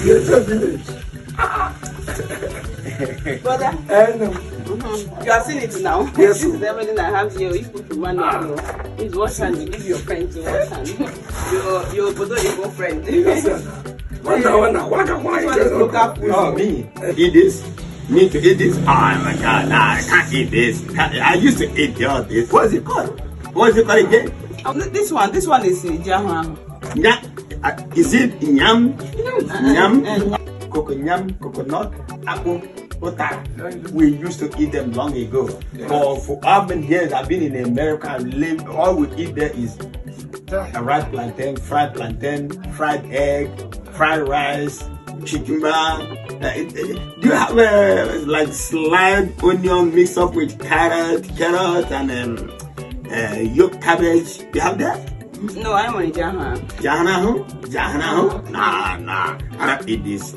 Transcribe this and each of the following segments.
Yes, village. Brother, you are seeing it now. Yes. This is everything I have here. If you put one of it's one hand, you give your friend to one hand. Your Bodo friend. Yes, sir. Waka. Oh, me? Eat this? Me to eat this? Oh my God, nah, I can't eat this. I used to eat all this. What's it called? What's it called again? This one is Jahan. Yeah. Is it yam? Yam? Coconut, apple, otak. We used to eat them long ago. For urban years, I've been in America and lived. All we eat there is a ripe plantain, fried egg, fried rice, chicken brown. Do you have like slide onion mixed up with carrot and yolk cabbage? Do you have that? No, I'm on Jahan. Jahana? Nah. I don't eat this.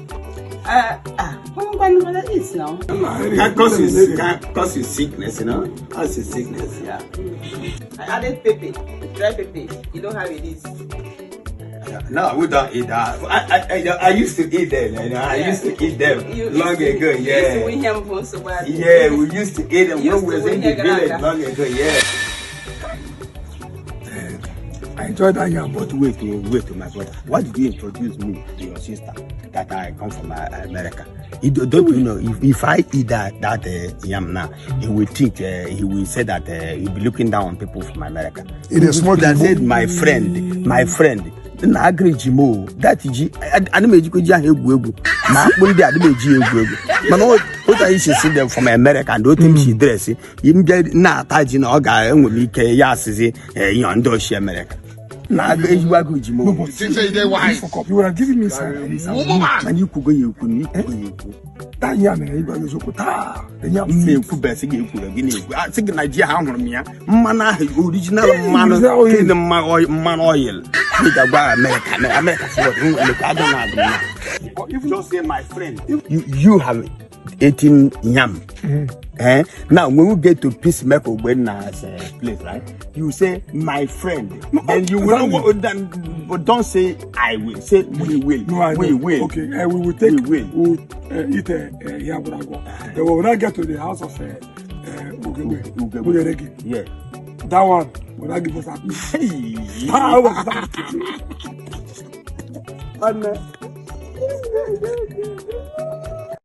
What kind of is now? That causes sickness, you know? Causes sickness. Yeah. I added pepper, dry pepper. You don't have it. No, we don't eat that. I used to eat them. You know? I used to eat them long ago. Yeah. We used to eat them when we were in the village long ago. Yeah. I enjoyed that yam, but Wait, my brother. Why did you introduce me to your sister that I come from America? Don't you know, if I eat that yam now, he will think, he will say that he'll be looking down on people from America. It is small. That said, my friend. Na agree mo that ji anameji ko ji ahegu ma akpo ndi anameji egwu mana what I used to see them from America and don't think she dress him na ataji na o ga enwe ike ya asizi yan do shi America na agree wa go ji mo you would have given me some and you could go you that yam e go you so ta the yam me ku be se ge ku ga ni a se na ji ha huru me mana original man oil America for look I don't know. If you say my friend, you have eaten yam. Now when we get to Peacemaker when as a place, right? You say my friend. Then you will don't say I will. Say we will. No, we will. Okay, we will take. We will eat yam. Then we will not get to the house of Ugeregi. Yeah. That one will not give us a and